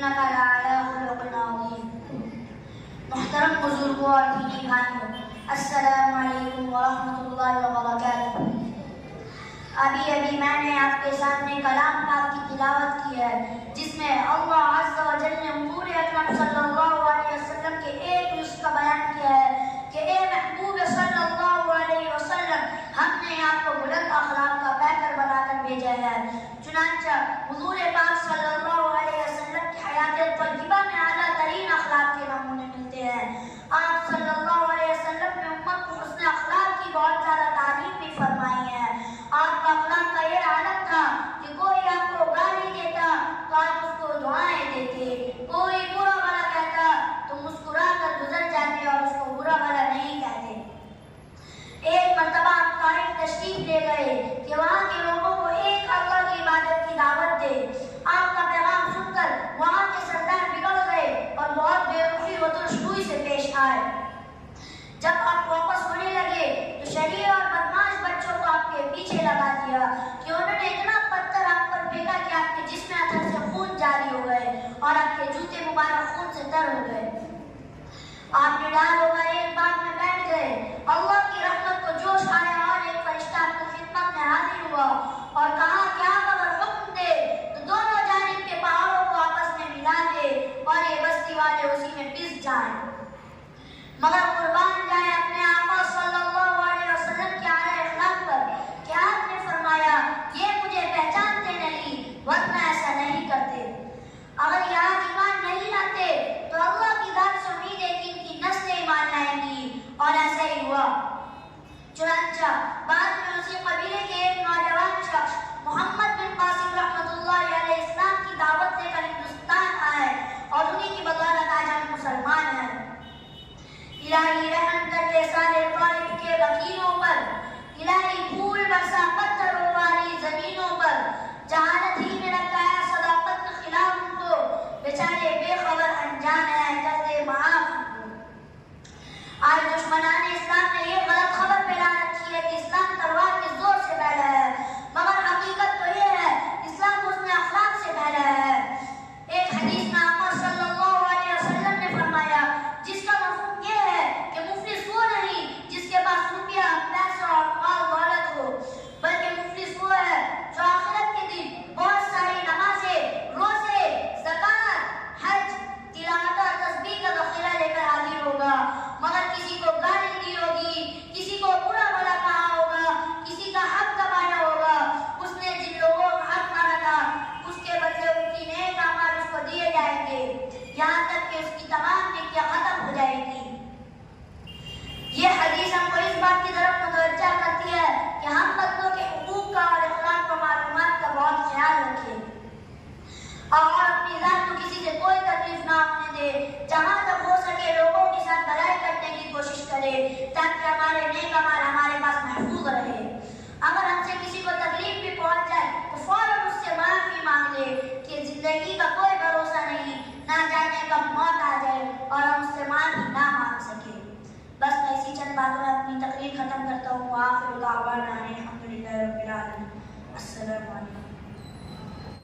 إنك لعلى خلق عظيم. محترم بزرگوں اور دینی بھائیوں، السلام علیکم ورحمۃ اللہ وبرکاتہ۔ ابھی میں نے آپ کے سامنے کلام پاک کی تلاوت کی ہے، جس میں اللہ عز و جل نے حضور اکرم صلی اللہ علیہ وسلم کے ایک نصف کا بیان کیا ہے کہ اے محبوب صلی اللہ علیہ وسلم، ہم نے آپ کو بلند اخلاق کا پیکر بنا کر بھیجا ہے۔ چنانچہ حضور پاک صلی اللہ علیہ وسلم کی حیات طیبہ میں اعلیٰ ترین اخلاق کے نمونے ملتے ہیں۔ آپ صلی اللہ علیہ وسلم نے امت کو حسن اخلاق کی بہت زیادہ تعلیم بھی فرمائی ہے۔ آپ کا اخلاق کا یہ حالت تھا کہ کوئی آپ کو گالی دیتا تو آپ اس کو دعائیں دیتے، کوئی برا بھلا کہتا تو مسکرا کر گزر جاتے اور اس کو برا بھلا نہیں کہتے۔ ایک مرتبہ آپ طائف تشریف لے گئے کہ وہاں کے لوگوں کو ایک اللہ کی عبادت کی دعوت دے۔ آپ کا پیغام سن کر وہاں کے سردار بگڑ گئے اور بہت بے رخی و ترشگوئی سے پیش آئے۔ جب آپ واپس ہونے لگے تو شریر اور بدماش بچوں کو آپ کے پیچھے لگا دیا کہ انہوں نے اتنا پتھر آپ پر پھینکا کہ آپ کے جسم اثر سے خون جاری ہو گئے اور آپ کے جوتے مبارک خون سے تر ہو گئے۔ آپ نڈال ہو گئے، ایک باغ میں بیٹھ گئے۔ اللہ کی رحمت کو جوش آیا اور ایک فرشتہ آپ کی خدمت میں حاضر ہوا اور کہا کہ آپ اگر حکم دے تو دونوں جانب کے پہاڑوں کو آپس میں ملا دے اور یہ بستی والے اسی میں پس جائیں۔ مگر قربان جائے اپنے آقا صلی اللہ علیہ وسلم کے اعلیٰ اخلاق پر کہ آپ نے فرمایا یہ مجھے پہچانتے نہیں ورنہ ایسا نہیں کرتے۔ اگر یہ آج ایمان نہیں لاتے تو اللہ کی ذات سے امید ہے کہ ان کی نسلیں ایمان لائیں گی، اور ایسا ہی ہوا۔ چنانچہ بعد میں اسی قبیلے کے ایک نوجوان شخص محمد بن قاسم رحمۃ اللہ علیہ اسلام کی دعوت لے کر ہندوستان آئے اور انہی کی بدولت آج ہم مسلمان ہیں۔ الہی رحم کر دے سارے طائف کے وکیلوں پر، الہی پھول برسا پتھروں والی زمینوں پر، جہالت ہی میں رکھا ہے صداقت کے خلاف ان کو، بیچارے بے خبر انجان ہیں، کر دے معاف ان کو۔ آج دشمنان اسلام نے یہ غلط خبر پھیلا رکھی ہے کہ اسلام تلوار کے زور سے پھیلا ہے، مگر حقیقت تو یہ ہے اسلام حسن اخلاق سے پھیلا ہے۔ ایک حدیث میں آقا صلی اللہ علیہ وسلم نے فرمایا جس کا مفہوم یہ ہے کہ مفلس وہ نہیں جس کے پاس روپیہ، پیسہ اور مال دولت ہو، بلکہ مفلس وہ ہے جو آخرت کے دن بہت ساری نمازیں، روزے، زکوٰۃ، حج، تلاوت اور تسبیح کا ذخیرہ لے کر حاضر ہوگا، مگر کسی کو گالی دی ہوگی، کسی کو برا بھلا کہا ہوگا، کسی کا حق دبایا ہوگا، اس نے جن لوگوں کا حق مارا تھا اس کے بدلے ان کی نیک اعمال اس کو دیے جائیں گے، یہاں تک کہ اس کی تمام نیکیاں ختم ہو جائیں گی۔ یہ حدیث ہم کو اس بات کی طرف متوجہ کرتی ہے کہ ہم بندوں کے حقوق کا اور اخلاق و معلومات کا بہت خیال رکھیں اور اپنی ذات کو کسی سے کوئی تکلیف نہ ہونے دے، جہاں تک ہو سکے لوگوں کے ساتھ بھلائی کرنے کی کوشش کرے تاکہ ہمارے نیک اعمال ہمارے پاس محفوظ رہے۔ اگر ہم سے کسی کو تکلیف بھی پہنچ جائے تو فوراً اس سے معافی مانگ لے کہ زندگی کا کوئی بھروسہ نہیں، نہ جانے کب موت آ جائے اور ہم اس سے معافی نہ مانگ سکے۔ بس میں اسی چند باتوں میں اپنی تقریر ختم کرتا ہوں۔ آخر دعوانا الحمدللہ رب العالمین۔ السلام علیکم۔